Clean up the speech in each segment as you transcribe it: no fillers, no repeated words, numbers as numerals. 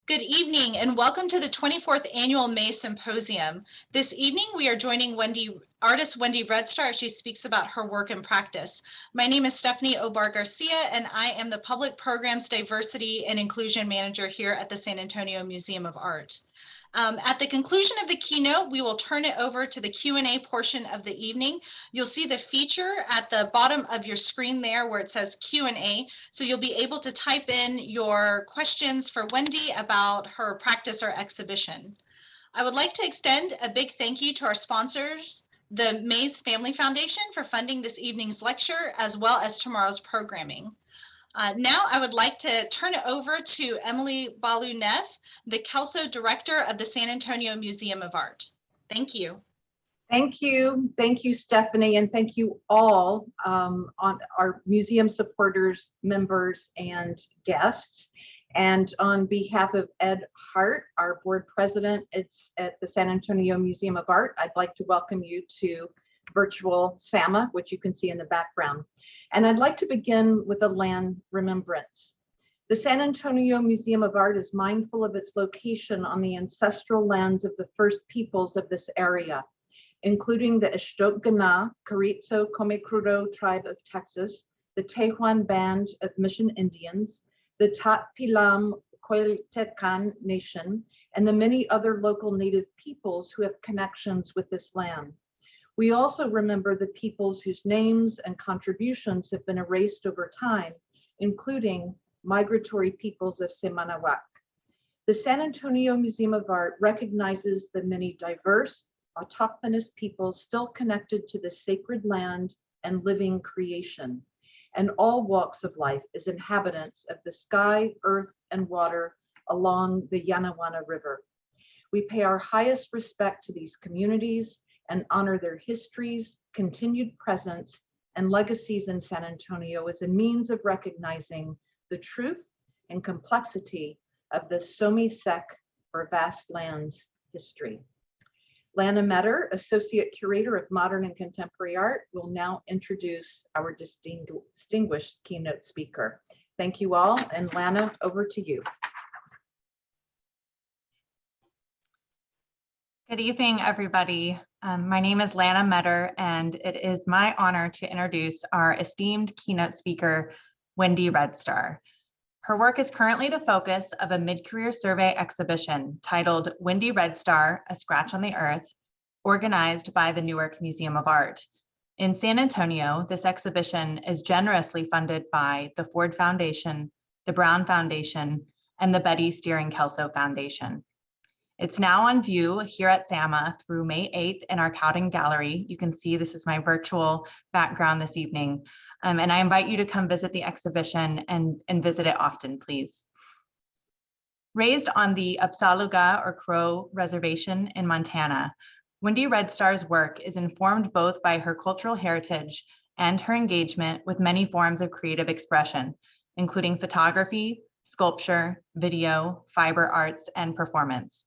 Good evening and welcome to the 24th Annual May Symposium. This evening we are joining artist Wendy Redstar as she speaks about her work and practice. My name is Stephanie Obar Garcia and I am the Public Programs Diversity and Inclusion Manager here at the San Antonio Museum of Art. At the conclusion of the keynote, we will turn it over to the Q&A portion of the evening. You'll see the feature at the bottom of your screen there where it says Q&A. So you'll be able to type in your questions for Wendy about her practice or exhibition. I would like to extend a big thank you to our sponsors, the Mays Family Foundation, for funding this evening's lecture, as well as tomorrow's programming. Now I would like to turn it over to Emily Balu-Neff, the Kelso Director of the San Antonio Museum of Art. Thank you. Thank you, Stephanie, and thank you all on our museum supporters, members, and guests. And on behalf of Ed Hart, our board president, it's at the San Antonio Museum of Art, I'd like to welcome you to virtual SAMA, which you can see in the background. And I'd like to begin with a land remembrance. The San Antonio Museum of Art is mindful of its location on the ancestral lands of the first peoples of this area, including the Ishtokgana, Carrizo, Comecrudo tribe of Texas, the Tehuan Band of Mission Indians, the Tatpilam Coyoltecan Nation, and the many other local native peoples who have connections with this land. We also remember the peoples whose names and contributions have been erased over time, including migratory peoples of Semanawak. The San Antonio Museum of Art recognizes the many diverse, autochthonous peoples still connected to the sacred land and living creation, and all walks of life as inhabitants of the sky, earth, and water along the Yanawana River. We pay our highest respect to these communities and honor their histories, continued presence, and legacies in San Antonio as a means of recognizing the truth and complexity of the Somi-Sek, or vast lands, history. Lana Metter, Associate Curator of Modern and Contemporary Art, will now introduce our distinguished keynote speaker. Thank you all, and Lana, over to you. Good evening, everybody. My name is Lana Metter, and it is my honor to introduce our esteemed keynote speaker, Wendy Redstar. Her work is currently the focus of a mid-career survey exhibition titled Wendy Redstar, A Scratch on the Earth, organized by the Newark Museum of Art. In San Antonio, this exhibition is generously funded by the Ford Foundation, the Brown Foundation, and the Betty Steering Kelso Foundation. It's now on view here at SAMA through May 8th in our Cowden Gallery. You can see this is my virtual background this evening. And I invite you to come visit the exhibition and visit it often, please. Raised on the Upsaluga or Crow Reservation in Montana, Wendy Redstar's work is informed both by her cultural heritage and her engagement with many forms of creative expression, including photography, sculpture, video, fiber arts, and performance.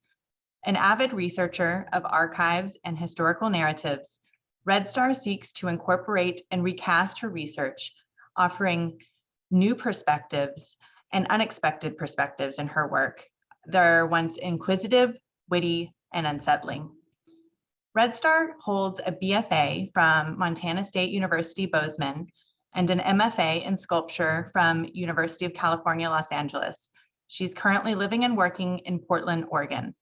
An avid researcher of archives and historical narratives, Redstar seeks to incorporate and recast her research, offering new perspectives and unexpected perspectives in her work. They're once inquisitive, witty, and unsettling. Redstar holds a BFA from Montana State University Bozeman and an MFA in sculpture from University of California, Los Angeles. She's currently living and working in Portland, Oregon.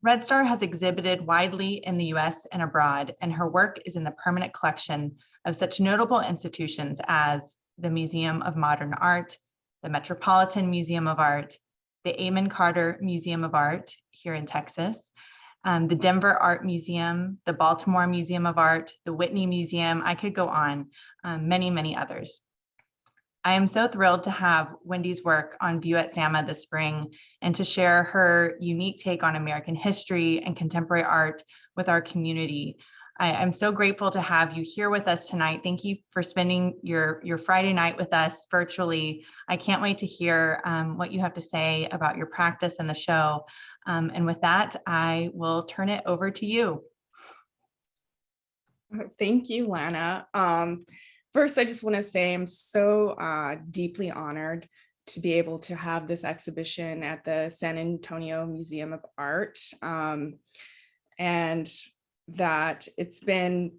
Redstar has exhibited widely in the US and abroad, and her work is in the permanent collection of such notable institutions as the Museum of Modern Art, the Metropolitan Museum of Art, the Amon Carter Museum of Art here in Texas, the Denver Art Museum, the Baltimore Museum of Art, the Whitney Museum. I could go on, many, many others. I am so thrilled to have Wendy's work on view at SAMA this spring and to share her unique take on American history and contemporary art with our community. I'm so grateful to have you here with us tonight. Thank you for spending your Friday night with us virtually. I can't wait to hear what you have to say about your practice and the show. And with that, I will turn it over to you. Thank you, Lana. First, I just want to say I'm so deeply honored to be able to have this exhibition at the San Antonio Museum of Art, and that it's been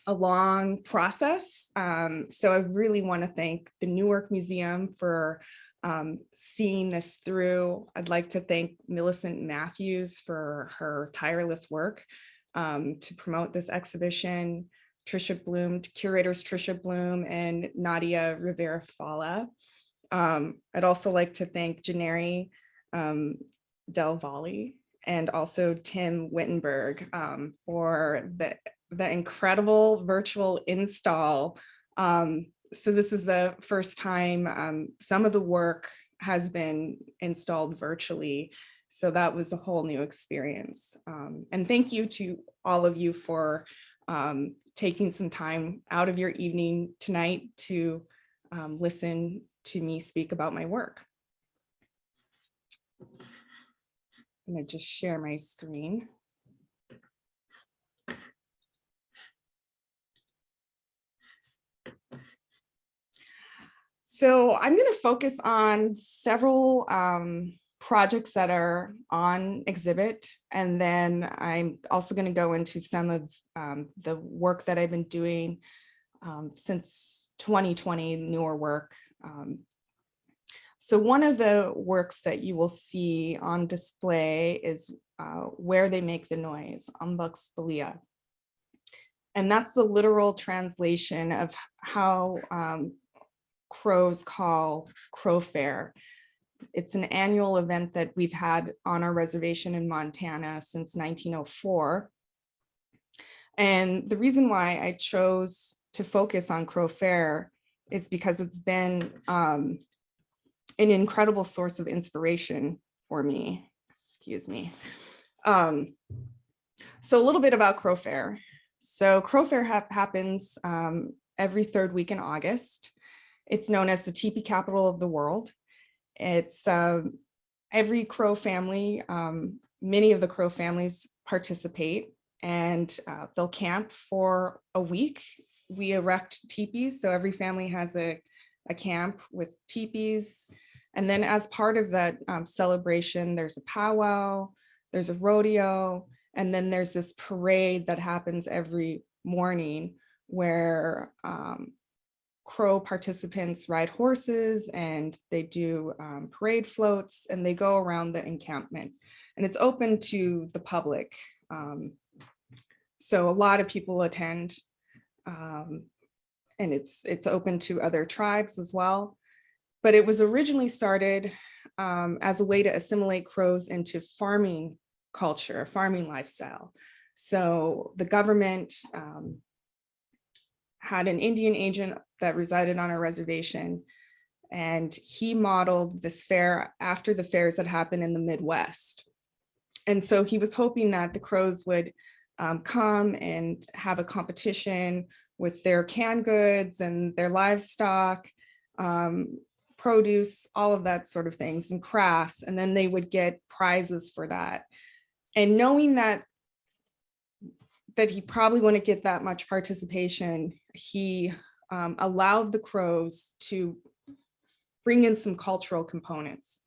a long process. So I really want to thank the Newark Museum for seeing this through. I'd like to thank Millicent Matthews for her tireless work to promote this exhibition, curators Trisha Bloom and Nadia Rivera-Fala. I'd also like to thank Janeri Del Valle and also Tim Wittenberg for the incredible virtual install. So this is the first time some of the work has been installed virtually. So that was a whole new experience. And thank you to all of you for taking some time out of your evening tonight to listen to me speak about my work. I'm gonna just share my screen. So I'm going to focus on several projects that are on exhibit, and then I'm also going to go into some of the work that I've been doing since 2020, newer work. So one of the works that you will see on display is Where They Make the Noise, Ambux Balia. And that's the literal translation of how Crows call Crow Fair. It's an annual event that we've had on our reservation in Montana since 1904. And the reason why I chose to focus on Crow Fair is because it's been an incredible source of inspiration for me. Excuse me. So a little bit about Crow Fair. So Crow Fair happens every third week in August. It's known as the teepee capital of the world. It's every Crow family, many of the Crow families participate, and they'll camp for a week. We erect teepees, so every family has a camp with teepees. And then as part of that celebration, there's a powwow, there's a rodeo, and then there's this parade that happens every morning where Crow participants ride horses and they do parade floats, and they go around the encampment, and it's open to the public. So a lot of people attend, and it's open to other tribes as well. But it was originally started as a way to assimilate Crows into farming culture, farming lifestyle. So the government had an Indian agent that resided on a reservation, and he modeled this fair after the fairs that happened in the Midwest. And so he was hoping that the Crows would come and have a competition with their canned goods and their livestock, produce, all of that sort of things, and crafts, and then they would get prizes for that. And knowing that he probably wouldn't get that much participation, he allowed the Crows to bring in some cultural components.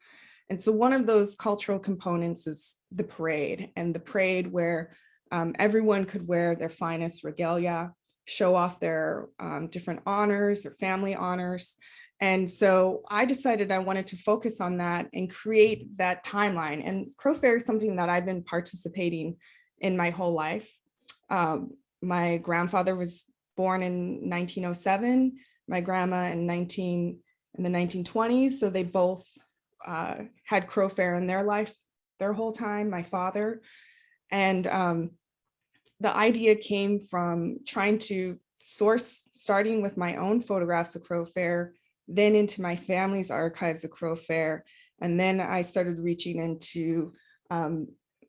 And so one of those cultural components is the parade, and the parade where everyone could wear their finest regalia, show off their different honors or family honors. And so I decided I wanted to focus on that and create that timeline. And Crow Fair is something that I've been participating in my whole life. My grandfather was born in 1907, my grandma in the 1920s. So they both had Crow Fair in their life, their whole time, my father. And the idea came from trying to source, starting with my own photographs of Crow Fair, then into my family's archives of Crow Fair. And then I started reaching into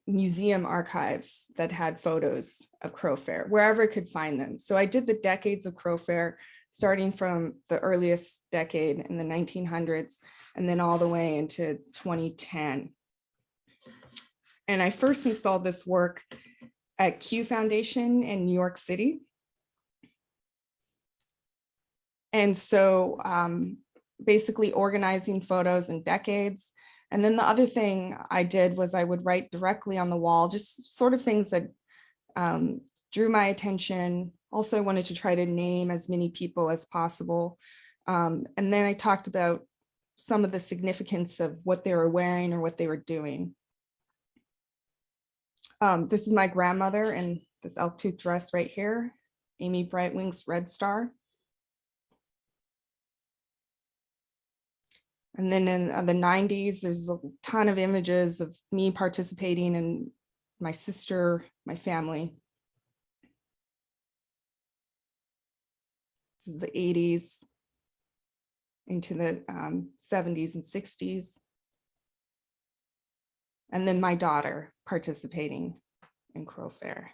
museum archives that had photos of Crow Fair, wherever I could find them. So I did the decades of Crow Fair, starting from the earliest decade in the 1900s, and then all the way into 2010. And I first installed this work at Q Foundation in New York City. And so basically organizing photos in decades. And then the other thing I did was I would write directly on the wall, just sort of things that drew my attention. Also, I wanted to try to name as many people as possible. And then I talked about some of the significance of what they were wearing or what they were doing. This is my grandmother in this elk tooth dress right here, Amy Brightwing's Red Star. And then in the 90s, there's a ton of images of me participating and my sister, my family. This is the 80s into the 70s and 60s. And then my daughter participating in Crow Fair.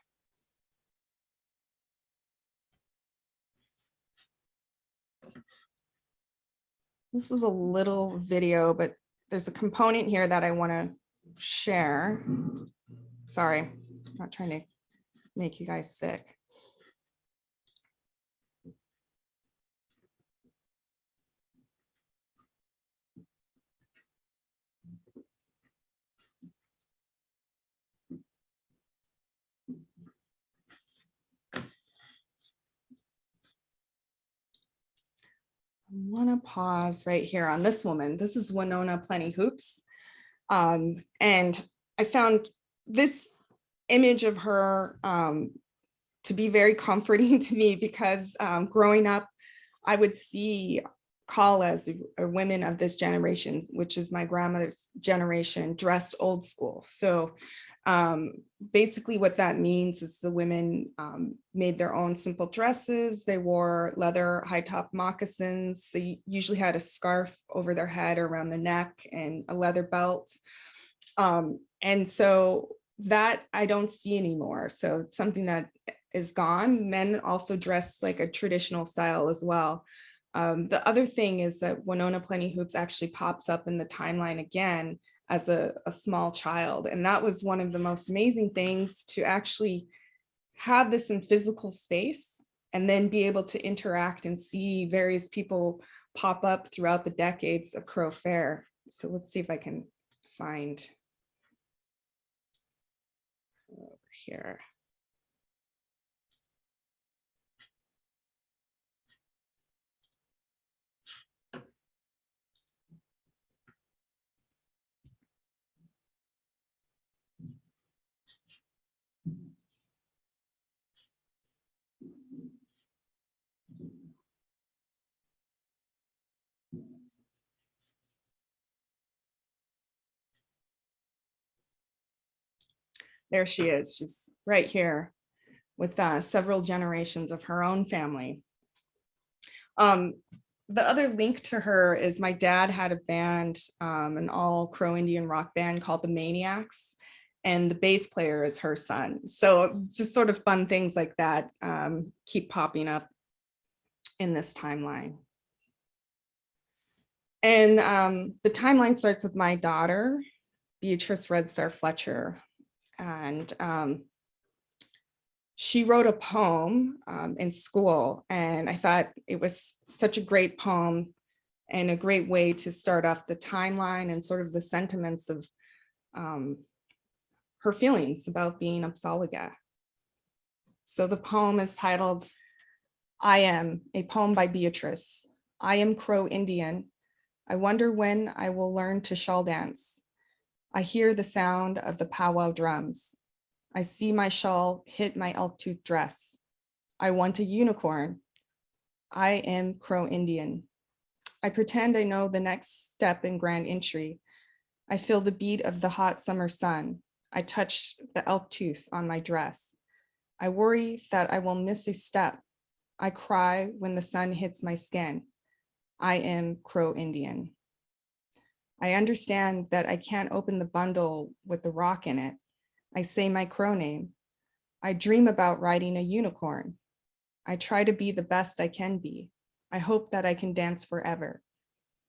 This is a little video, but there's a component here that I want to share. Sorry, I'm not trying to make you guys sick. I want to pause right here on this woman. This is Winona Plenty Hoops. And I found this image of her to be very comforting to me because growing up, I would see Kalas or women of this generation, which is my grandmother's generation, dressed old school. So basically what that means is the women made their own simple dresses. They wore leather high top moccasins. They usually had a scarf over their head or around the neck and a leather belt. And so that I don't see anymore. So it's something that is gone. Men also dress like a traditional style as well. The other thing is that Winona Plenty Hoops actually pops up in the timeline again as a small child. And that was one of the most amazing things, to actually have this in physical space and then be able to interact and see various people pop up throughout the decades of Crow Fair. So let's see if I can find over here. There she is. She's right here with several generations of her own family. The other link to her is my dad had a band, an all Crow Indian rock band called the Maniacs, and the bass player is her son. So just sort of fun things like that keep popping up in this timeline. And the timeline starts with my daughter, Beatrice Red Star Fletcher. And she wrote a poem in school, and I thought it was such a great poem and a great way to start off the timeline and sort of the sentiments of her feelings about being Apsáalooke. So the poem is titled, I Am, a poem by Beatrice. I am Crow Indian. I wonder when I will learn to shawl dance. I hear the sound of the powwow drums. I see my shawl hit my elk tooth dress. I want a unicorn. I am Crow Indian. I pretend I know the next step in grand entry. I feel the beat of the hot summer sun. I touch the elk tooth on my dress. I worry that I will miss a step. I cry when the sun hits my skin. I am Crow Indian. I understand that I can't open the bundle with the rock in it. I say my crow name. I dream about riding a unicorn. I try to be the best I can be. I hope that I can dance forever.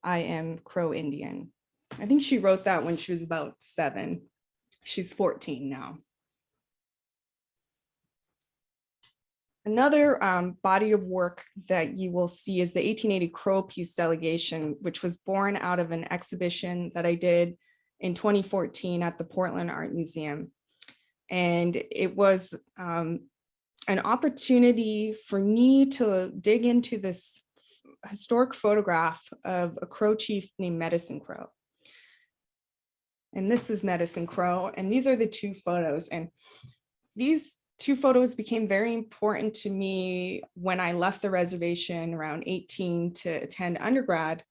I am Crow Indian. I think she wrote that when she was about 7. She's 14 now. Another body of work that you will see is the 1880 Crow Peace Delegation, which was born out of an exhibition that I did in 2014 at the Portland Art Museum. And it was an opportunity for me to dig into this historic photograph of a Crow chief named Medicine Crow. And this is Medicine Crow, and these are the two photos. And these two photos became very important to me when I left the reservation around 18 to attend undergrad.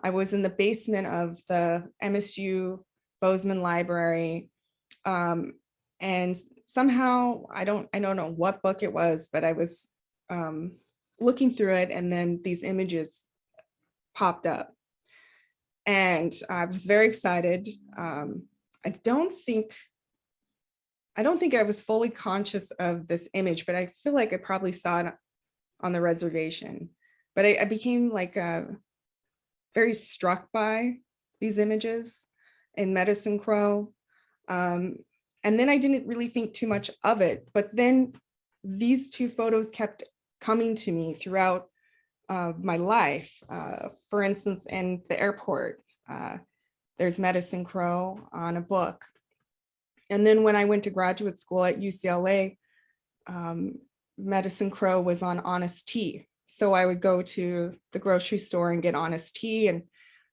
I was in the basement of the MSU Bozeman Library, and somehow I don't know what book it was, but I was looking through it, and then these images popped up, and I was very excited. I don't think I was fully conscious of this image, but I feel like I probably saw it on the reservation. But I became like very struck by these images in Medicine Crow. And then I didn't really think too much of it. But then these two photos kept coming to me throughout my life. For instance, in the airport, there's Medicine Crow on a book. And then when I went to graduate school at UCLA, Medicine Crow was on Honest Tea. So I would go to the grocery store and get Honest Tea, and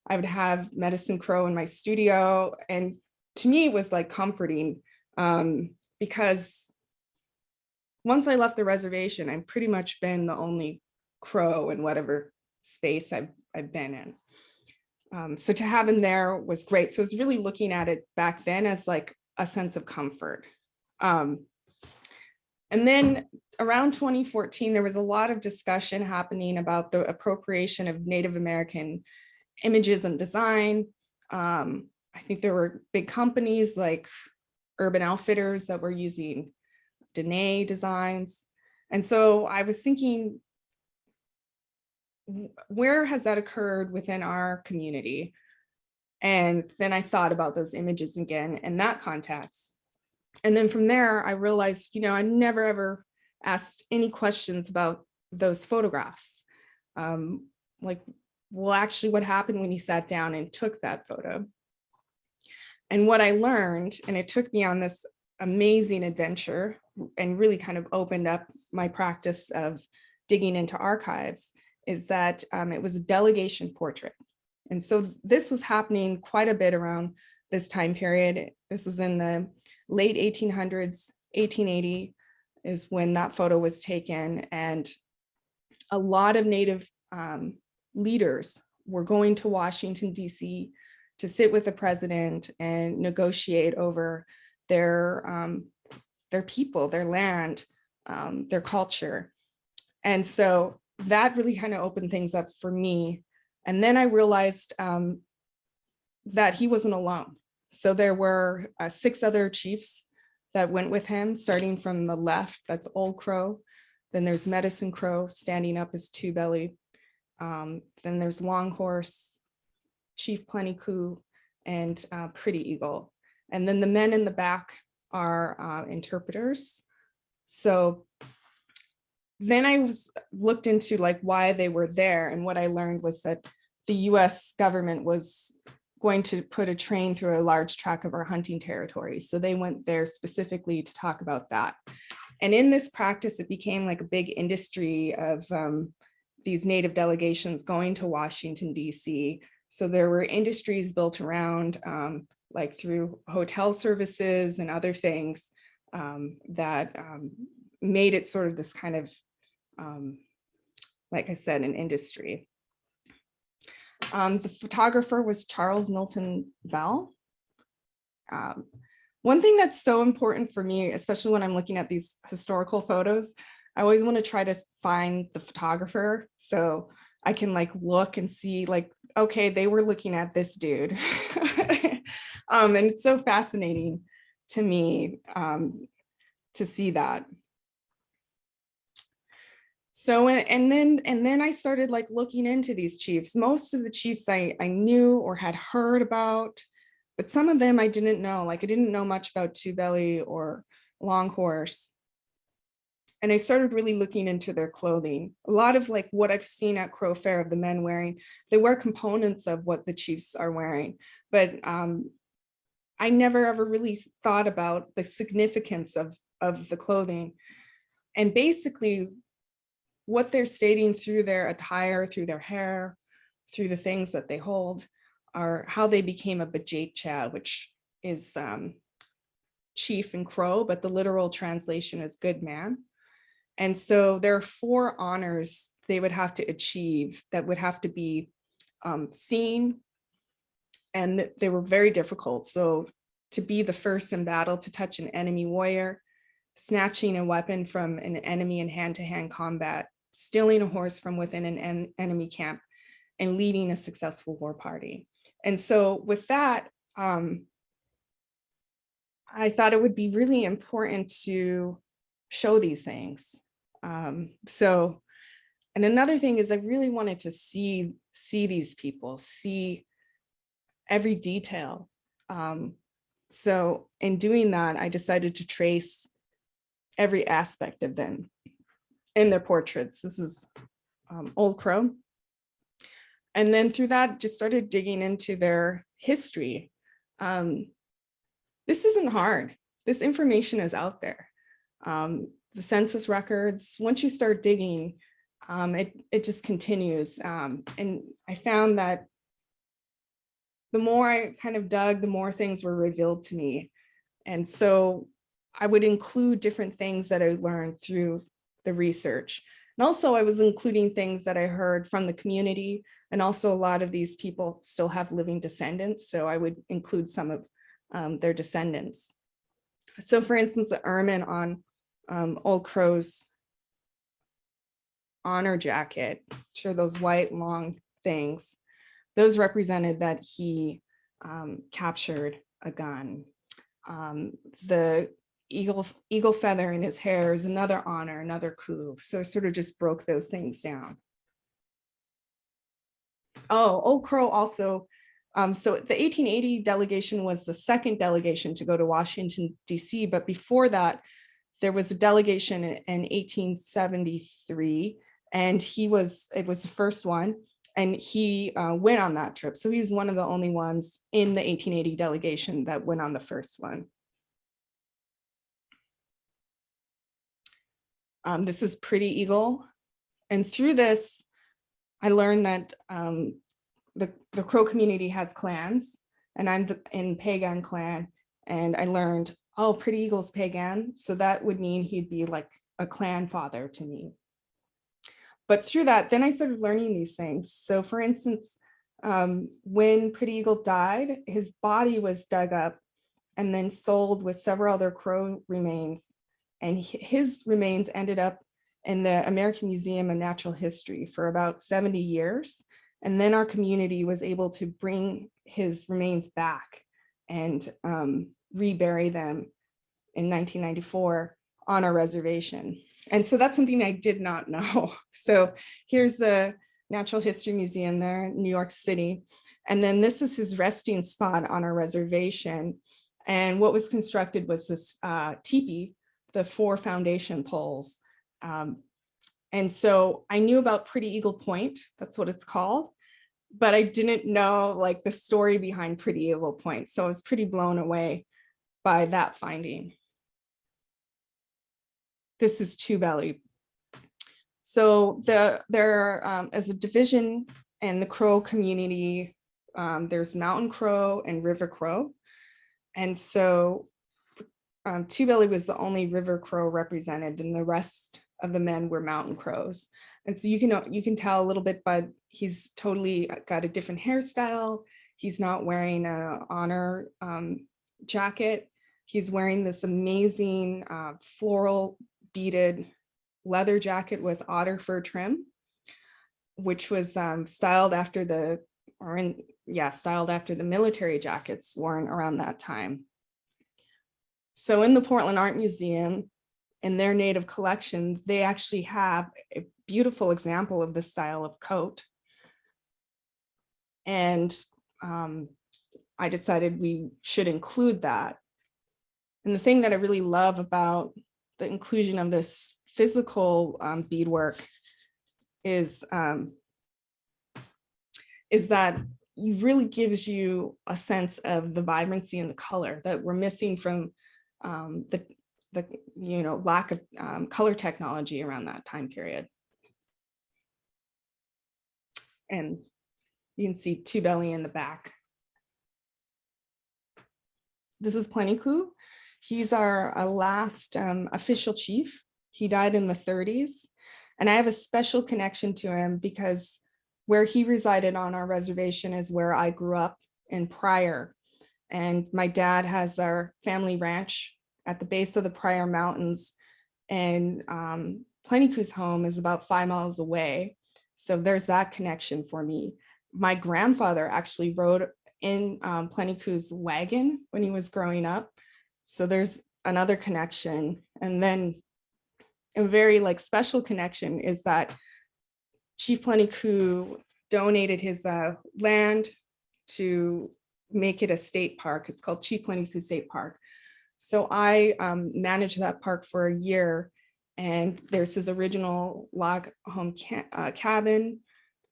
I would have Medicine Crow in my studio. And to me, it was like comforting because once I left the reservation, I've pretty much been the only Crow in whatever space I've been in. So to have him there was great. So I was really looking at it back then as like a sense of comfort. And then around 2014, there was a lot of discussion happening about the appropriation of Native American images and design. I think there were big companies like Urban Outfitters that were using Dene designs. And so I was thinking, where has that occurred within our community? And then I thought about those images again in that context. And then from there, I realized, I never ever asked any questions about those photographs. Like, well, actually what happened when you sat down and took that photo? And what I learned, and it took me on this amazing adventure and really kind of opened up my practice of digging into archives, is that it was a delegation portrait. And so this was happening quite a bit around this time period. This is in the late 1800s, 1880 is when that photo was taken. And a lot of Native leaders were going to Washington, DC to sit with the president and negotiate over their people, their land, their culture. And so that really kind of opened things up for me. And then I realized that he wasn't alone. So there were 6 other chiefs that went with him, starting from the left, that's Old Crow. Then there's Medicine Crow standing up as Two Belly. Then there's Long Horse, Chief Plenty Coup, and Pretty Eagle. And then the men in the back are interpreters. So then I looked into like why they were there, and what I learned was that the US government was going to put a train through a large tract of our hunting territory. So they went there specifically to talk about that. And in this practice, it became like a big industry of these Native delegations going to Washington, DC. So there were industries built around like through hotel services and other things that made it sort of this kind of, like I said, an industry. The photographer was Charles Milton Bell. One thing that's so important for me, especially when I'm looking at these historical photos, I always want to try to find the photographer so I can like look and see like, okay, they were looking at this dude. And it's so fascinating to me to see that. So, and then I started like looking into these chiefs. Most of the chiefs I knew or had heard about, but some of them I didn't know. Like I didn't know much about Two Belly or Long Horse. And I started really looking into their clothing. A lot of like what I've seen at Crow Fair of the men wearing, they wear components of what the chiefs are wearing. But I never ever really thought about the significance of the clothing. And basically what they're stating through their attire, through their hair, through the things that they hold, are how they became a Bajatcha, which is chief in Crow, but the literal translation is good man. And so there are 4 honors they would have to achieve that would have to be seen, and they were very difficult. So to be the first in battle to touch an enemy warrior, snatching a weapon from an enemy in hand-to-hand combat, stealing a horse from within an enemy camp, and leading a successful war party. And so with that, I thought it would be really important to show these things. And another thing is I really wanted to see these people, see every detail. So in doing that, I decided to trace every aspect of them in their portraits. This is Old Crow. And then through that, just started digging into their history. This isn't hard. This information is out there. The census records, once you start digging, it just continues. And I found that the more I kind of dug, the more things were revealed to me. And so I would include different things that I learned through the research. And also I was including things that I heard from the community. And also a lot of these people still have living descendants. So I would include some of their descendants. So for instance, the ermine on Old Crow's honor jacket, sure, those white long things, those represented that he captured a gun. The eagle feather in his hair is another honor, another coup. So I sort of just broke those things down. Oh, Old Crow also, so the 1880 delegation was the second delegation to go to Washington, DC, but before that, there was a delegation in 1873, and it was the first one, and he went on that trip. So he was one of the only ones in the 1880 delegation that went on the first one. This is Pretty Eagle. And through this, I learned that the Crow community has clans, and I'm in Pagan clan, and I learned, oh, Pretty Eagle's Pagan, so that would mean he'd be like a clan father to me. But through that, then I started learning these things. So for instance, when Pretty Eagle died, his body was dug up and then sold with several other Crow remains. And his remains ended up in the American Museum of Natural History for about 70 years. And then our community was able to bring his remains back and rebury them in 1994 on our reservation. And so that's something I did not know. So here's the Natural History Museum there in New York City. And then this is his resting spot on our reservation. And what was constructed was this teepee, the 4 foundation poles. And so I knew about Pretty Eagle Point, that's what it's called, but I didn't know like the story behind Pretty Eagle Point. So I was pretty blown away by that finding. This is Two Belly. So there is a division in the Crow community. There's Mountain Crow and River Crow. And so Two Belly was the only River Crow represented, and the rest of the men were Mountain Crows. And so you can tell a little bit, but he's totally got a different hairstyle. He's not wearing a honor jacket. He's wearing this amazing floral beaded leather jacket with otter fur trim, which was styled after the military jackets worn around that time. So in the Portland Art Museum, in their native collection, they actually have a beautiful example of this style of coat. And I decided we should include that. And the thing that I really love about the inclusion of this physical beadwork is that it really gives you a sense of the vibrancy and the color that we're missing from the lack of color technology around that time period. And you can see two belly in the back. This is Pleniku. He's our last official chief. He died in the 30s. And I have a special connection to him because where he resided on our reservation is where I grew up in Pryor. And my dad has our family ranch at the base of the Pryor Mountains. And Pleniku's home is about 5 miles away. So there's that connection for me. My grandfather actually rode in Pleniku's wagon when he was growing up. So there's another connection. And then a very special connection is that Chief Pleniku donated his land to make it a state park. It's called Chief Pleniku State Park. So I managed that park for a year, and there's his original log home cabin.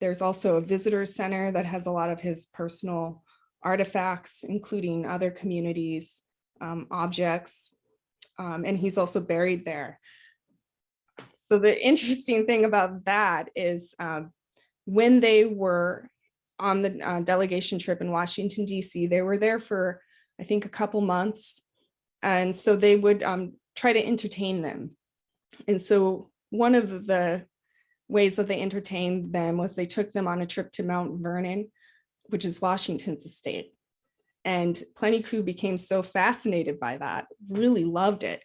There's also a visitor center that has a lot of his personal artifacts, including other communities, objects, and he's also buried there. So the interesting thing about that is when they were on the delegation trip in Washington, DC, they were there for, I think, a couple months. And so they would try to entertain them. And so one of the ways that they entertained them was they took them on a trip to Mount Vernon, which is Washington's estate. And Pleniku became so fascinated by that, really loved it,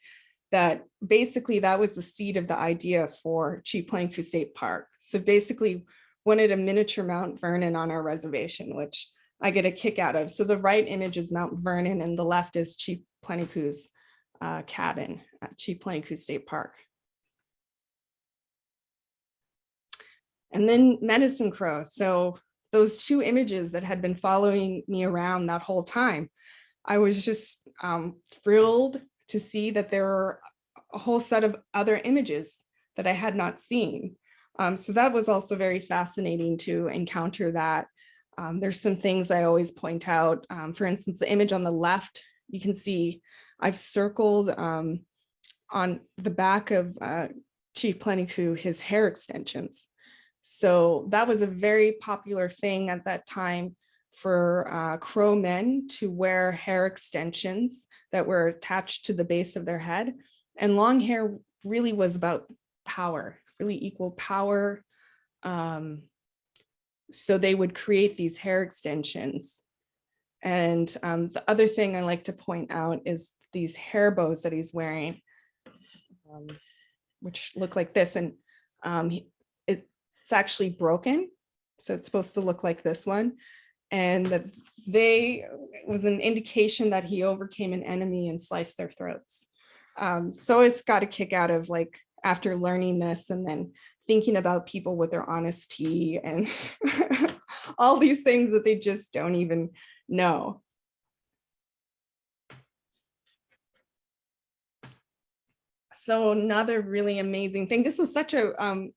that basically that was the seed of the idea for Chief Pleniku State Park. So basically wanted a miniature Mount Vernon on our reservation, which I get a kick out of. So the right image is Mount Vernon and the left is Chief Pleniku's cabin at Chief Pleniku State Park. And then Medicine Crow. So those two images that had been following me around that whole time, I was just thrilled to see that there were a whole set of other images that I had not seen. So that was also very fascinating to encounter that. There's some things I always point out. For instance, the image on the left, you can see I've circled on the back of Chief Pleniku his hair extensions. So that was a very popular thing at that time for Crow men to wear hair extensions that were attached to the base of their head. And long hair really was about power, really equal power. So they would create these hair extensions. And the other thing I like to point out is these hair bows that he's wearing, which look like this. And it's actually broken. So it's supposed to look like this one. And that was an indication that he overcame an enemy and sliced their throats. So it's got a kick out of after learning this and then thinking about people with their honesty and all these things that they just don't even know. So another really amazing thing, this was such a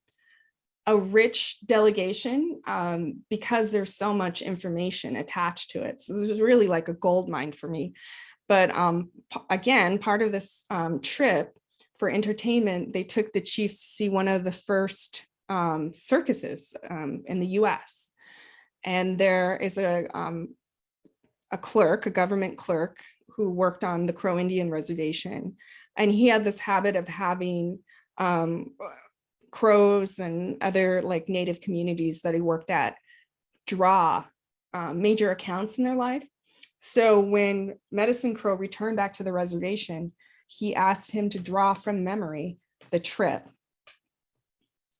rich delegation because there's so much information attached to it. So this is really like a gold mine for me. But again, part of this trip for entertainment, they took the chiefs to see one of the first circuses in the US. And there is a clerk, a government clerk, who worked on the Crow Indian reservation. And he had this habit of having Crows and other native communities that he worked at draw major accounts in their life. So when Medicine Crow returned back to the reservation, he asked him to draw from memory the trip.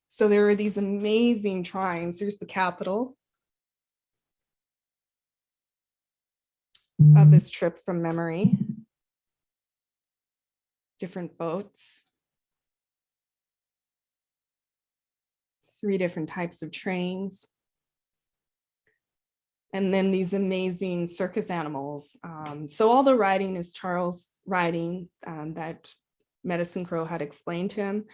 So there were these amazing drawings. Here's the capital of this trip from memory. Different boats. 3 different types of trains. And then these amazing circus animals. So all the writing is Charles' writing that Medicine Crow had explained to him.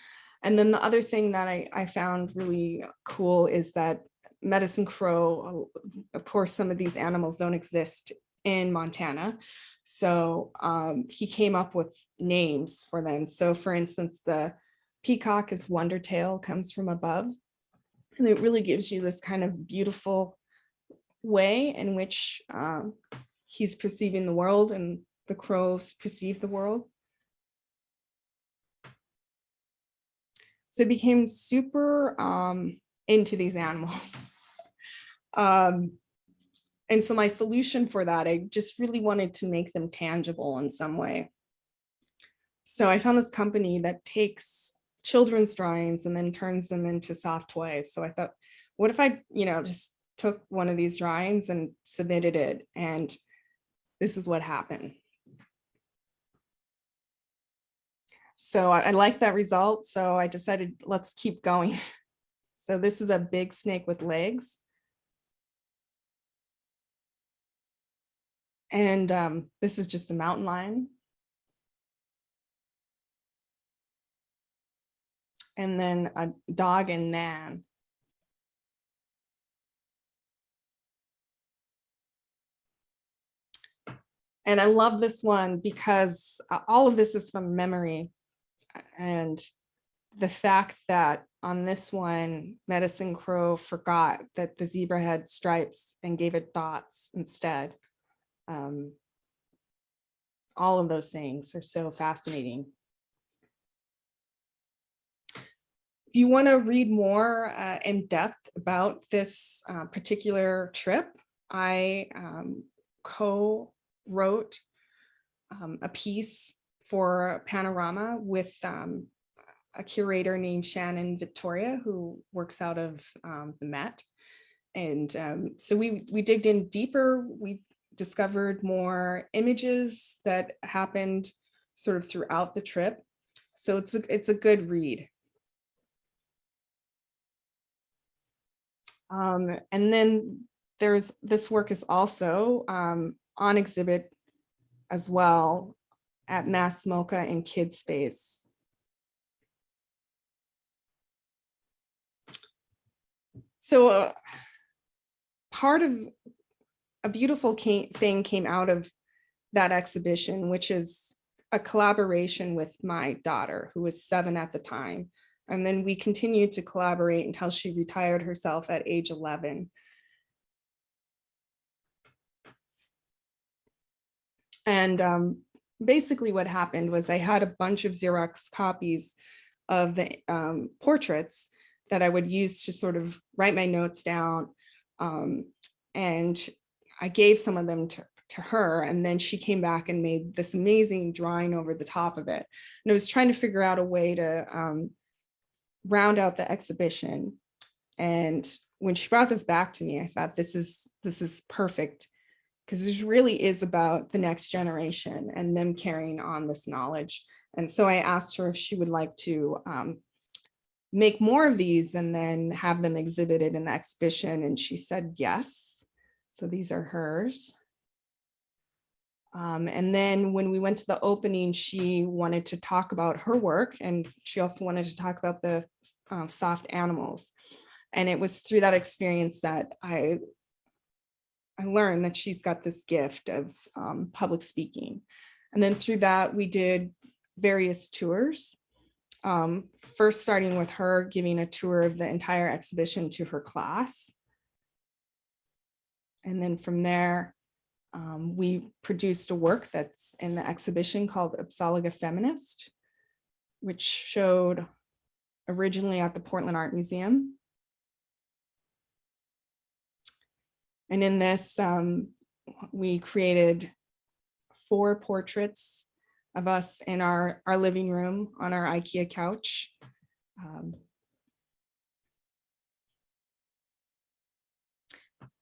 And then the other thing that I found really cool is that medicine crow, of course, some of these animals don't exist in Montana. So he came up with names for them. So for instance, the peacock is Wondertail, comes from above. And it really gives you this kind of beautiful way in which he's perceiving the world and the crows perceive the world. So I became super into these animals. And so my solution for that, I just really wanted to make them tangible in some way. So I found this company that takes children's drawings and then turns them into soft toys. So I thought, what if I, just took one of these drawings and submitted it, and this is what happened. So I liked that result. So I decided, let's keep going. So this is a big snake with legs. And this is just a mountain lion. And then a dog and man. And I love this one because all of this is from memory. And the fact that on this one, Medicine Crow forgot that the zebra had stripes and gave it dots instead. All of those things are so fascinating. If you want to read more in depth about this particular trip, I co-wrote a piece for Panorama with a curator named Shannon Victoria, who works out of the Met. And so we digged in deeper. We discovered more images that happened sort of throughout the trip. So it's a good read. And then this work is also on exhibit as well at Mass MoCA and Kids Space. So part of a beautiful thing came out of that exhibition, which is a collaboration with my daughter, who was 7 at the time. And then we continued to collaborate until she retired herself at age 11. And basically what happened was I had a bunch of Xerox copies of the portraits that I would use to sort of write my notes down. And I gave some of them to her, and then she came back and made this amazing drawing over the top of it. And I was trying to figure out a way to round out the exhibition. And when she brought this back to me, I thought this is perfect, because this really is about the next generation and them carrying on this knowledge. And so I asked her if she would like to make more of these and then have them exhibited in the exhibition. And she said yes. So these are hers. And then when we went to the opening, she wanted to talk about her work, and she also wanted to talk about the soft animals. And it was through that experience that I learned that she's got this gift of public speaking. And then through that, we did various tours. First starting with her giving a tour of the entire exhibition to her class. And then from there, we produced a work that's in the exhibition called Upsalaga Feminist, which showed originally at the Portland Art Museum. And in this, we created 4 portraits of us in our living room on our IKEA couch.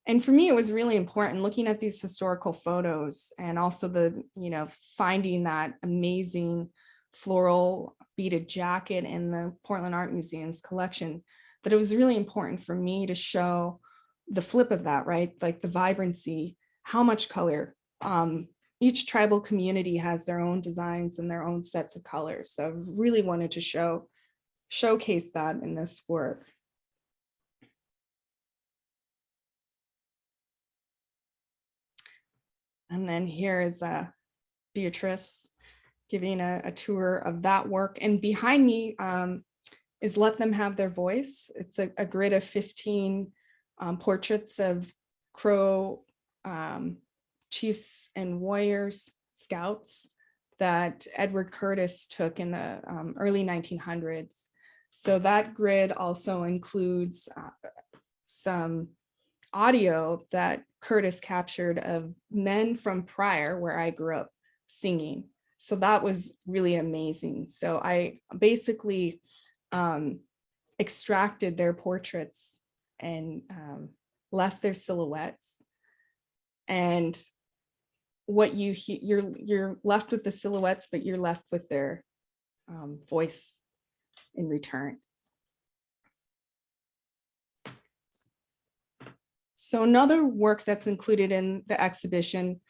And for me, it was really important looking at these historical photos, and also the, finding that amazing floral beaded jacket in the Portland Art Museum's collection, that it was really important for me to show the flip of that, right? Like the vibrancy, how much color. Each tribal community has their own designs and their own sets of colors. So I really wanted to show showcase that in this work. And then here is Beatrice giving a tour of that work. And behind me is Let Them Have Their Voice. It's a grid of 15 portraits of Crow chiefs and warriors, scouts, that Edward Curtis took in the early 1900s. So that grid also includes some audio that Curtis captured of men from Pryor, where I grew up, singing. So that was really amazing. So I basically extracted their portraits and left their silhouettes. And what you're left with the silhouettes, but you're left with their voice in return. So another work that's included in the exhibition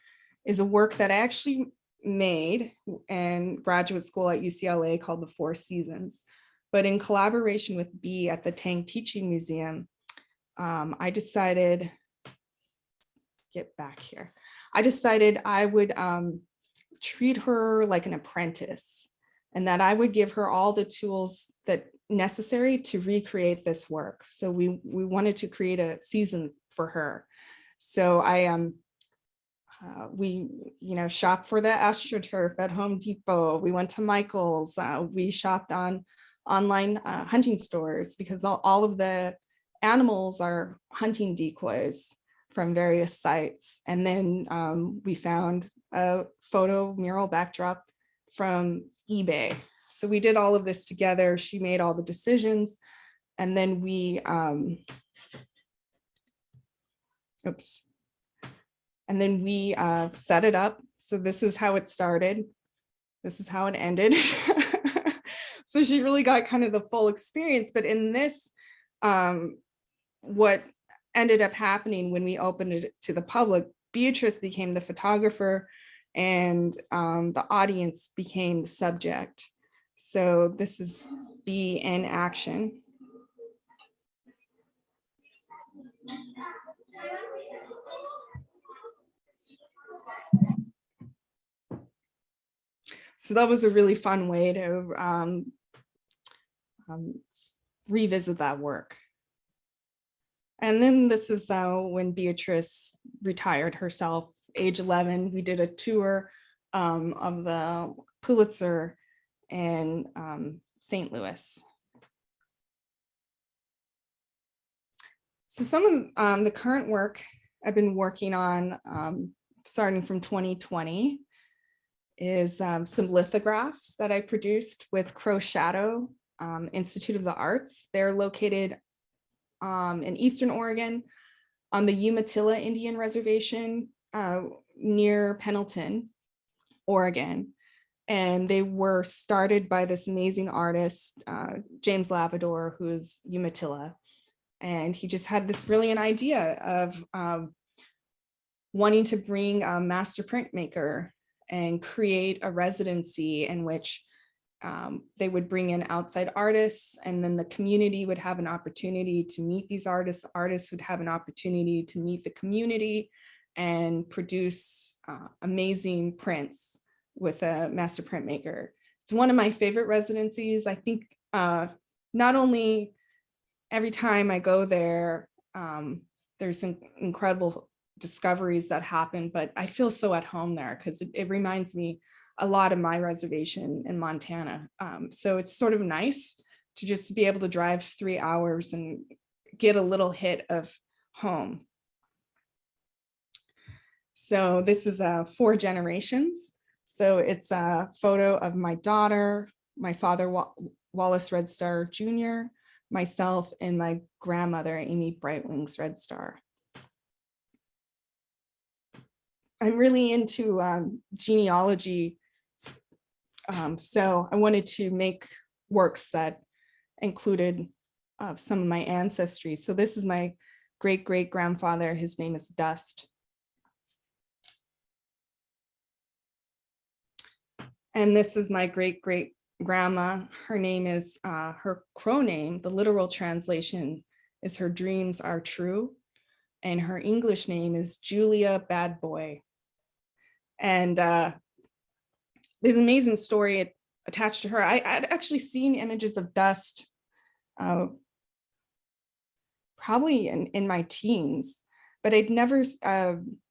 is a work that I actually made in graduate school at UCLA called The Four Seasons. But in collaboration with B at the Tang Teaching Museum, I decided, I would treat her like an apprentice, and that I would give her all the tools that necessary to recreate this work. So we wanted to create a season for her. So we shopped for the AstroTurf at Home Depot. We went to Michael's. We shopped on online hunting stores because all of the animals are hunting decoys from various sites. And then we found a photo mural backdrop from eBay. So we did all of this together. She made all the decisions. And then we, set it up. So this is how it started. This is how it ended. So she really got kind of the full experience. But in this, what ended up happening when we opened it to the public, Beatrice became the photographer and the audience became the subject. So this is B in action. So that was a really fun way to revisit that work. And then this is when Beatrice retired herself, age 11. We did a tour of the Pulitzer in St. Louis. So some of the current work I've been working on starting from 2020 is some lithographs that I produced with Crow Shadow Institute of the Arts. They're located in Eastern Oregon on the Umatilla Indian Reservation near Pendleton, Oregon. And they were started by this amazing artist, James Lavador, who is Umatilla. And he just had this brilliant idea of wanting to bring a master printmaker and create a residency in which they would bring in outside artists, and then the community would have an opportunity to meet these artists. Artists would have an opportunity to meet the community and produce amazing prints with a master printmaker. It's one of my favorite residencies. I think not only every time I go there, there's some incredible discoveries that happen, but I feel so at home there because it reminds me a lot of my reservation in Montana. So it's sort of nice to just be able to drive 3 hours and get a little hit of home. So this is 4 generations. So it's a photo of my daughter, my father, Wallace Red Star Jr., myself, and my grandmother, Amy Brightwings Red Star. I'm really into genealogy. So I wanted to make works that included some of my ancestry. So this is my great-great-grandfather. His name is Dust. And this is my great-great grandma. Her name is, her Crow name, the literal translation is Her Dreams Are True. And her English name is Julia Bad Boy. And there's an amazing story attached to her. I'd actually seen images of dust probably in my teens, but I'd never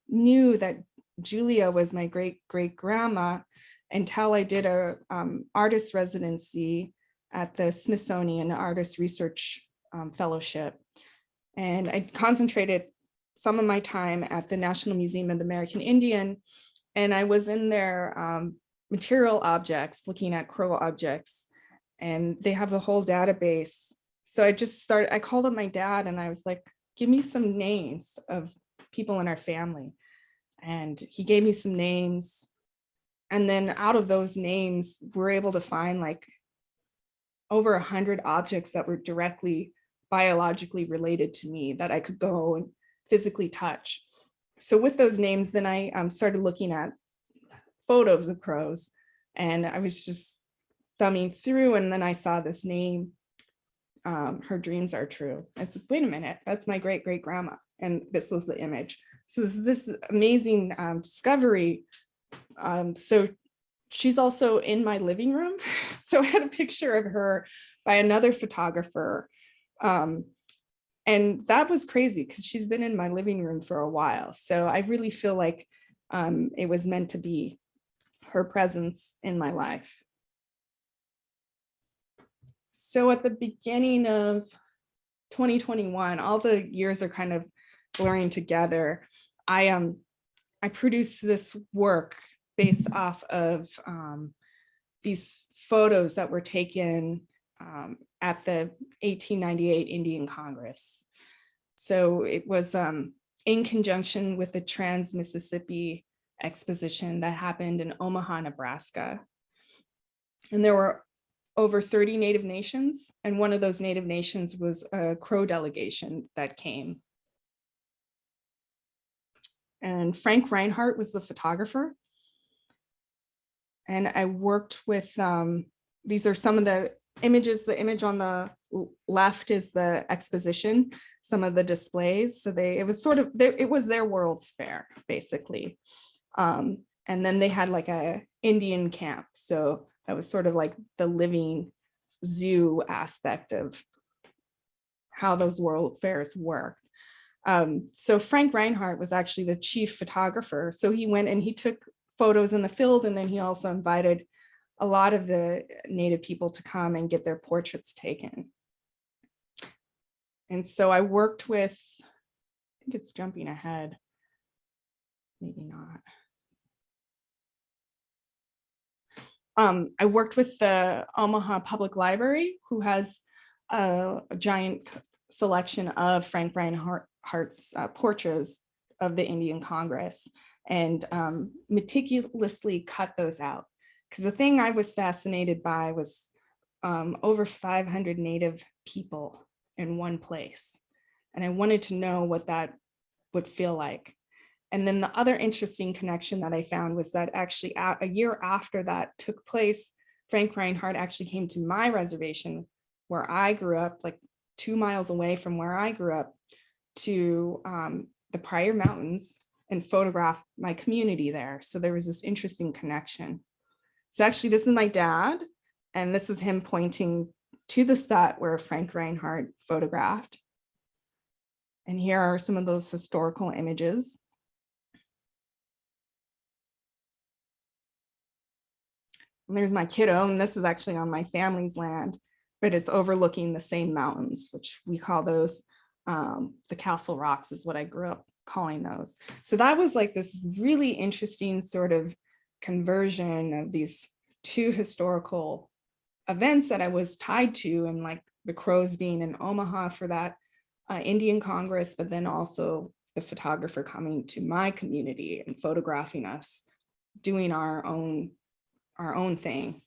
knew that Julia was my great grandma until I did a artist residency at the Smithsonian Artist Research Fellowship. And I concentrated some of my time at the National Museum of the American Indian, and I was in their material objects, looking at Crow objects, and they have a whole database. So I called up my dad and I was like, give me some names of people in our family. And he gave me some names. And then out of those names, we're able to find like over 100 objects that were directly biologically related to me that I could go and physically touch. So with those names, then I started looking at photos of crows, and I was just thumbing through, and then I saw this name, Her Dreams Are True. I said, wait a minute, that's my great grandma. And this was the image. So this is this amazing discovery. So she's also in my living room. So I had a picture of her by another photographer. And that was crazy because she's been in my living room for a while. So I really feel like it was meant to be, her presence in my life. So at the beginning of 2021, all the years are kind of blurring together. I produced this work based off of these photos that were taken at the 1898 Indian Congress. So it was in conjunction with the Trans-Mississippi Exposition that happened in Omaha, Nebraska. And there were over 30 Native nations, and one of those Native nations was a Crow delegation that came. And Frank Reinhardt was the photographer. And I worked with, these are some of the images. The image on the left is the exposition, some of the displays. So it was their World's Fair, basically. And then they had like a Indian camp. So that was sort of like the living zoo aspect of how those world fairs worked. So Frank Reinhardt was actually the chief photographer. So he went and he took photos in the field, and then he also invited a lot of the Native people to come and get their portraits taken. And so I worked with, I think it's jumping ahead, maybe not. I worked with the Omaha Public Library, who has a giant selection of Frank Reinhardt's portraits of the Indian Congress, and meticulously cut those out. Because the thing I was fascinated by was over 500 Native people in one place. And I wanted to know what that would feel like. And then the other interesting connection that I found was that actually a year after that took place, Frank Reinhardt actually came to my reservation where I grew up, like 2 miles away from where I grew up, to the Pryor Mountains and photographed my community there. So there was this interesting connection. So actually, this is my dad, and this is him pointing to the spot where Frank Reinhardt photographed. And here are some of those historical images. And there's my kiddo, and this is actually on my family's land, but it's overlooking the same mountains, which we call those the Castle Rocks is what I grew up calling those. So that was like this really interesting sort of conversion of these two historical events that I was tied to, and like the Crows being in Omaha for that Indian Congress, but then also the photographer coming to my community and photographing us doing our own thing.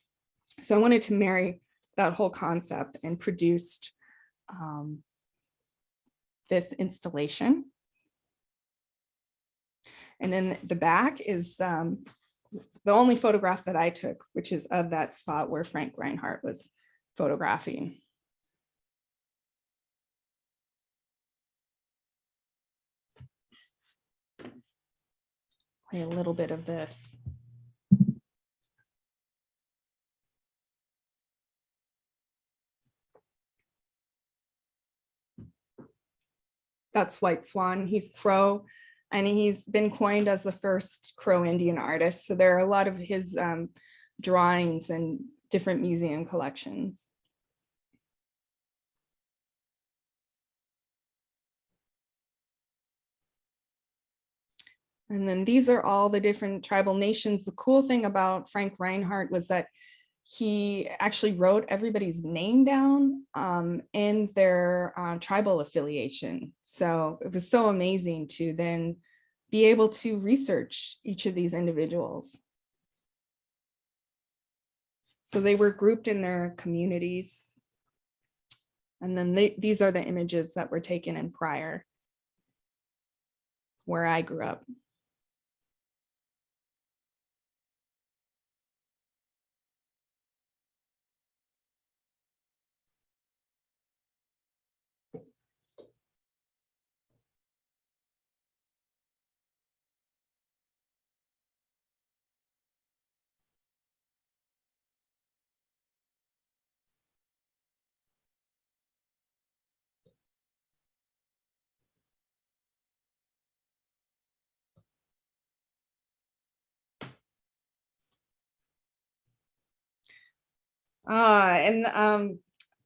So I wanted to marry that whole concept and produced this installation. And then the back is the only photograph that I took, which is of that spot where Frank Reinhardt was photographing. Play a little bit of this. That's White Swan. He's Crow, and he's been coined as the first Crow Indian artist. So there are a lot of his drawings in different museum collections. And then these are all the different tribal nations. The cool thing about Frank Reinhardt was that he actually wrote everybody's name down in their tribal affiliation. So it was so amazing to then be able to research each of these individuals. So they were grouped in their communities. And then these are the images that were taken in Pryor, where I grew up.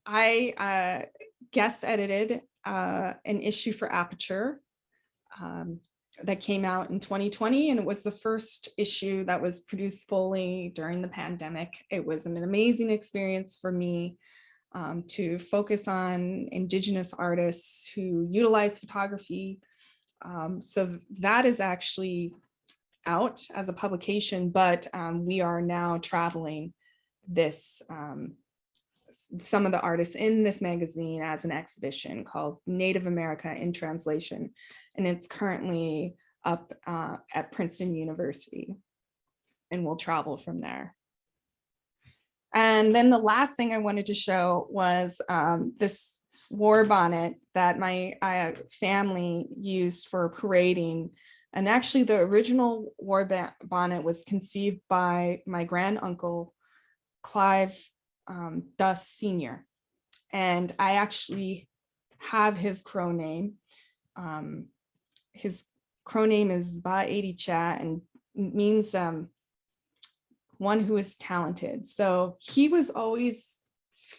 I guest edited an issue for Aperture that came out in 2020, and it was the first issue that was produced fully during the pandemic. It was an amazing experience for me to focus on Indigenous artists who utilize photography. So that is actually out as a publication, but we are now traveling this some of the artists in this magazine as an exhibition called Native America in Translation, and it's currently up at Princeton University, and we'll travel from there. And then the last thing I wanted to show was this war bonnet that my family used for parading. And actually the original war bonnet was conceived by my granduncle, Clive Duss Sr. And I actually have his Crow name. His Crow name is Ba-Edi-Cha, and means one who is talented. So he was always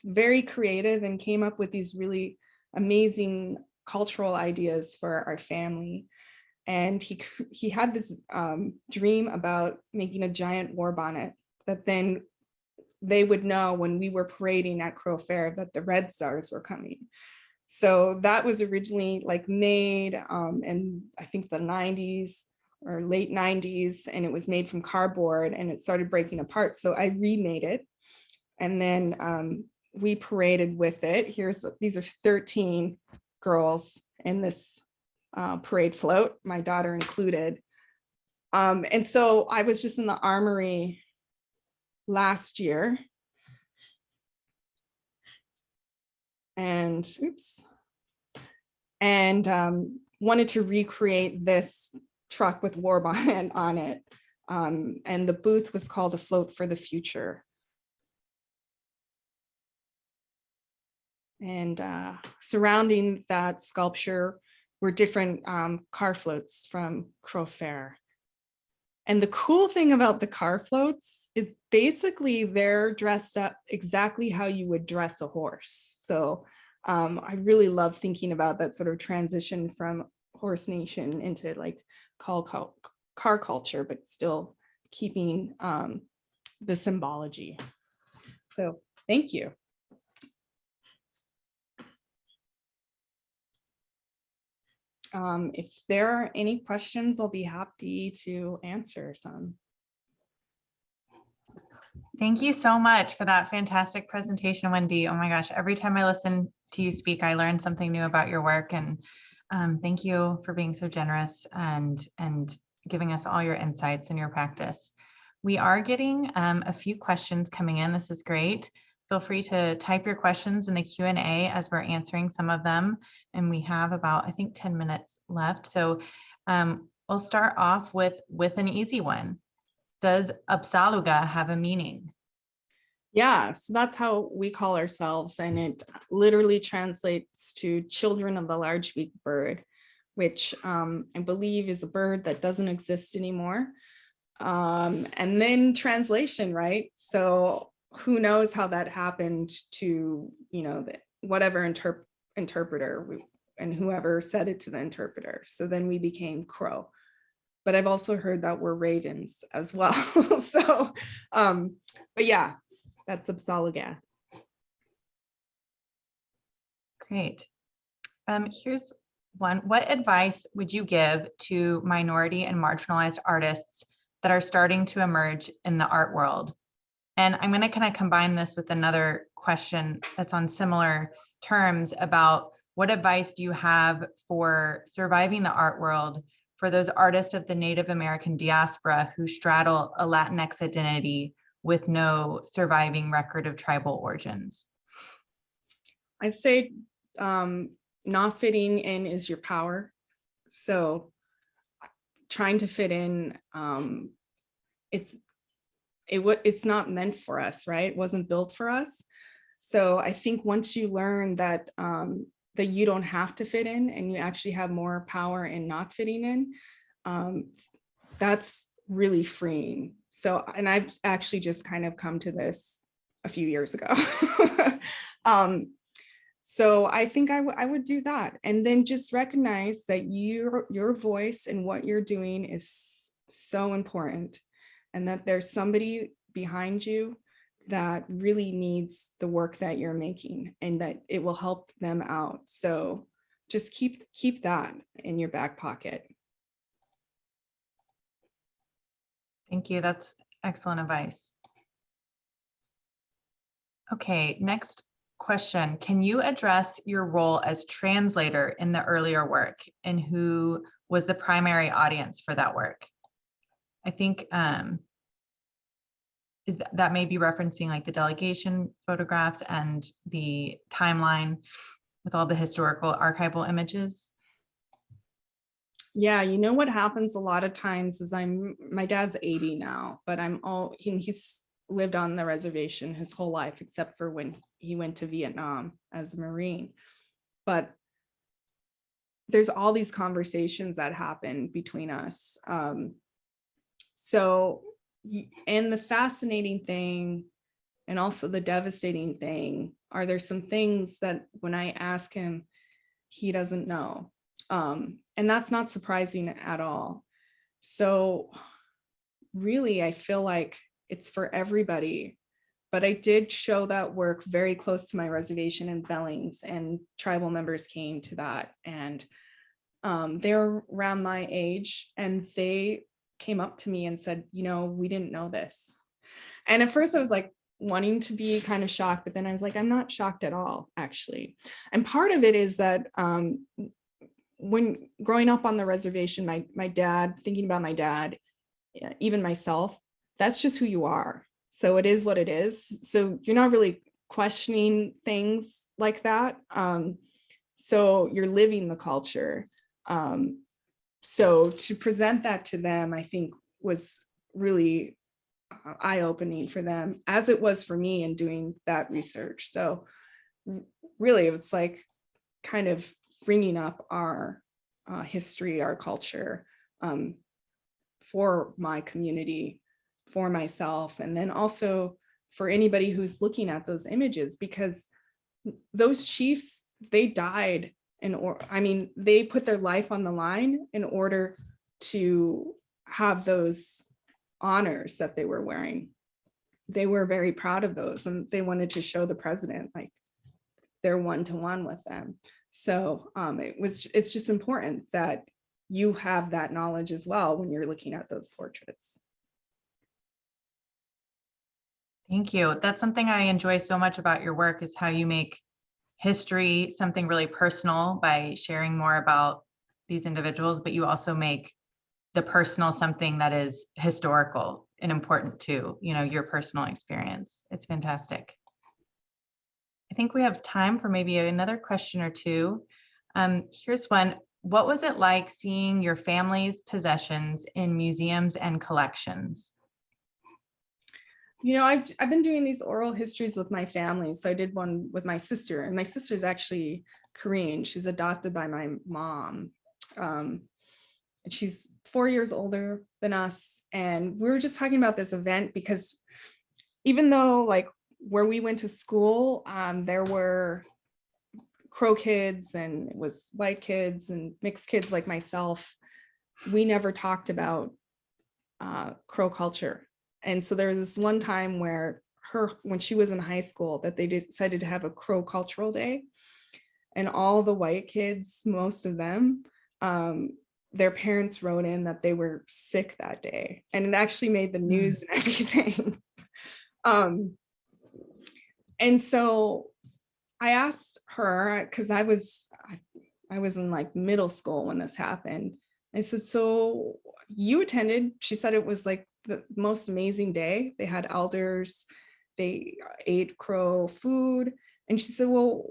very creative and came up with these really amazing cultural ideas for our family. And he had this dream about making a giant war bonnet that then they would know when we were parading at Crow Fair that the Red Stars were coming. So that was originally like made in I think the 90s or late 90s, and it was made from cardboard and it started breaking apart. So I remade it, and then we paraded with it. These are 13 girls in this parade float, my daughter included. And so I was just in the Armory last year, and wanted to recreate this truck with War Bonnet on it. And the booth was called A Float for the Future. And surrounding that sculpture were different car floats from Crow Fair. And the cool thing about the car floats is basically they're dressed up exactly how you would dress a horse. So I really love thinking about that sort of transition from Horse Nation into like car culture, but still keeping the symbology. So thank you. If there are any questions, I'll be happy to answer some. Thank you so much for that fantastic presentation, Wendy. Oh my gosh, every time I listen to you speak, I learn something new about your work. And thank you for being so generous and giving us all your insights and your practice. We are getting a few questions coming in. This is great. Feel free to type your questions in the Q&A as we're answering some of them. And we have about, I think, 10 minutes left. So we'll start off with an easy one. Does Apsaluga have a meaning? Yeah, so that's how we call ourselves, and it literally translates to children of the large-beaked bird, which I believe is a bird that doesn't exist anymore. And then translation, right? So who knows how that happened to, whatever interpreter and whoever said it to the interpreter. So then we became crow. But I've also heard that we're ravens as well. So, but yeah, that's Apsaluga. Great. Here's one. What advice would you give to minority and marginalized artists that are starting to emerge in the art world? And I'm going to kind of combine this with another question that's on similar terms about what advice do you have for surviving the art world for those artists of the Native American diaspora who straddle a Latinx identity with no surviving record of tribal origins? I say not fitting in is your power. So trying to fit in, it's not meant for us, right? It wasn't built for us. So I think once you learn that that you don't have to fit in and you actually have more power in not fitting in, that's really freeing. So, and I've actually just kind of come to this a few years ago. So I think I would do that, and then just recognize that your voice and what you're doing is so important, and that there's somebody behind you that really needs the work that you're making and that it will help them out. So just keep that in your back pocket. Thank you. That's excellent advice. Okay, next question. Can you address your role as translator in the earlier work and who was the primary audience for that work? I think is that may be referencing like the delegation photographs and the timeline with all the historical archival images. Yeah, you know what happens a lot of times is my dad's 80 now, but he's lived on the reservation his whole life, except for when he went to Vietnam as a Marine. But there's all these conversations that happen between us. And the fascinating thing and also the devastating thing are there's some things that when I ask him, he doesn't know. And that's not surprising at all. So really, I feel like it's for everybody. But I did show that work very close to my reservation in Bellings, and tribal members came to that. And they're around my age, and they came up to me and said, we didn't know this. And at first I was like wanting to be kind of shocked, but then I was like, I'm not shocked at all, actually. And part of it is that when growing up on the reservation, my dad, thinking about my dad, even myself, that's just who you are. So it is what it is. So you're not really questioning things like that. So you're living the culture. So to present that to them, I think was really eye-opening for them, as it was for me in doing that research. So really, it was like kind of bringing up our history, our culture for my community, for myself, and then also for anybody who's looking at those images, because those chiefs, they died they put their life on the line in order to have those honors that they were wearing. They were very proud of those, and they wanted to show the president like they're one-to-one with them. So it's just important that you have that knowledge as well when you're looking at those portraits. Thank you. That's something I enjoy so much about your work, is how you make history something really personal by sharing more about these individuals, but you also make the personal something that is historical and important too, your personal experience. It's fantastic. I think we have time for maybe another question or two. Here's one. What was it like seeing your family's possessions in museums and collections? I've been doing these oral histories with my family. So I did one with my sister, and my sister's actually Korean. She's adopted by my mom. And she's 4 years older than us. And we were just talking about this event because even though like where we went to school, there were Crow kids and it was white kids and mixed kids like myself, we never talked about Crow culture. And so there was this one time where when she was in high school, that they decided to have a Crow cultural day. And all the white kids, most of them, their parents wrote in that they were sick that day. And it actually made the news and everything. And so I asked her, because I was in like middle school when this happened. I said, so you attended? She said it was like the most amazing day. They had elders, they ate Crow food. And she said, well,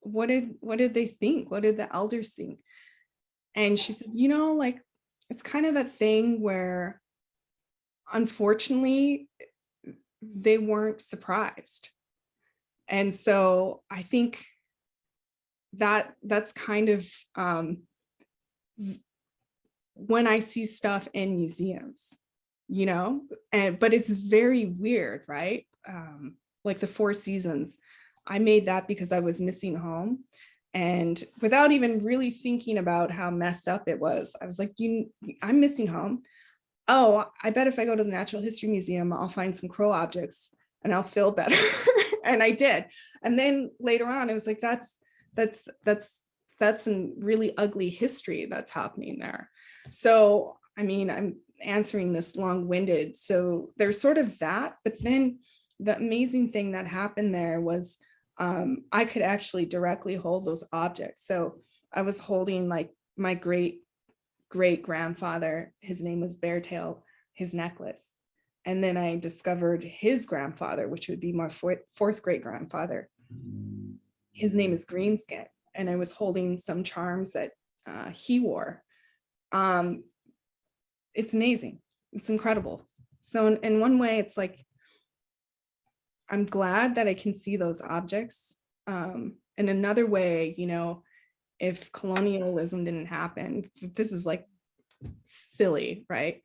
what did they think? What did the elders think? And she said, like, it's kind of that thing where unfortunately they weren't surprised. And so I think that's kind of when I see stuff in museums, but it's very weird, right? Like the Four Seasons, I made that because I was missing home. And without even really thinking about how messed up it was, I was like, I'm missing home. Oh, I bet if I go to the Natural History Museum, I'll find some Crow objects and I'll feel better. And I did. And then later on, it was like, that's a really ugly history that's happening there. So, I mean, I'm answering this long-winded. So there's sort of that, but then the amazing thing that happened there was I could actually directly hold those objects. So I was holding like my great grandfather, his name was Beartail, his necklace. And then I discovered his grandfather, which would be my fourth great grandfather. His name is Greenskin. And I was holding some charms that he wore. It's amazing. It's incredible. So in one way, it's like, I'm glad that I can see those objects. In another way, if colonialism didn't happen, this is like silly, right?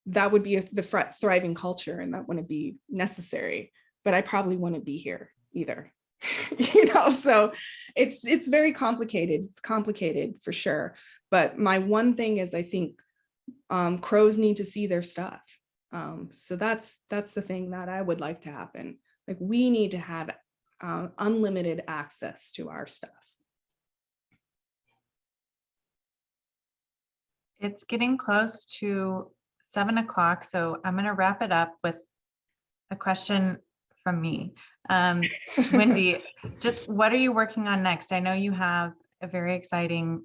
That would be the thriving culture, and that wouldn't be necessary, but I probably wouldn't be here either. So it's very complicated. It's complicated for sure. But my one thing is, I think Crows need to see their stuff. So that's the thing that I would like to happen. Like, we need to have unlimited access to our stuff. It's getting close to 7 o'clock, so I'm going to wrap it up with a question from me. Wendy, just what are you working on next? I know you have a very exciting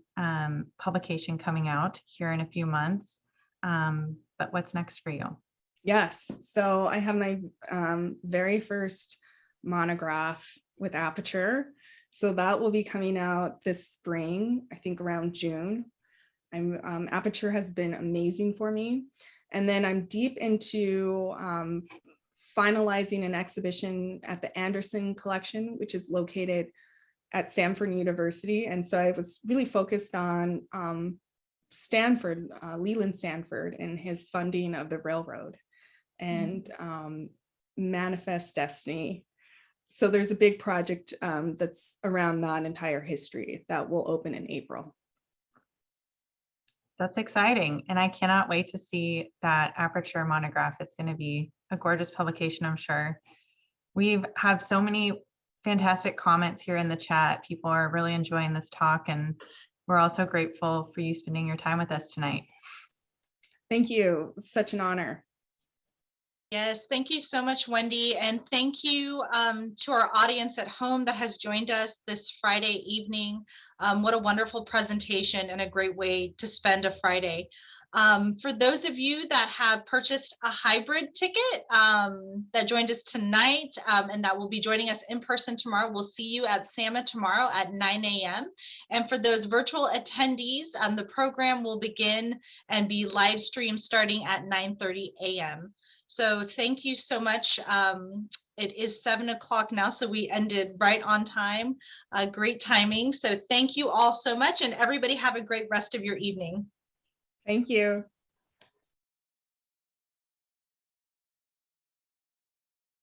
publication coming out here in a few months, but what's next for you? Yes, so I have my very first monograph with Aperture. So that will be coming out this spring, I think around June. Aperture has been amazing for me. And then I'm deep into finalizing an exhibition at the Anderson Collection, which is located at Stanford University. And so I was really focused on Stanford, Leland Stanford, and his funding of the railroad and Manifest Destiny. So there's a big project that's around that entire history that will open in April. That's exciting. And I cannot wait to see that Aperture monograph. It's going to be a gorgeous publication, I'm sure. We've had so many fantastic comments here in the chat. People are really enjoying this talk, and we're also grateful for you spending your time with us tonight. Thank you. Such an honor. Yes, thank you so much, Wendy. And thank you to our audience at home that has joined us this Friday evening. What a wonderful presentation and a great way to spend a Friday. For those of you that have purchased a hybrid ticket that joined us tonight and that will be joining us in person tomorrow, we'll see you at SAMA tomorrow at 9 a.m. And for those virtual attendees, the program will begin and be live streamed starting at 9:30 a.m. So thank you so much. It is 7 o'clock now, so we ended right on time. Great timing. So thank you all so much, and everybody have a great rest of your evening. Thank you.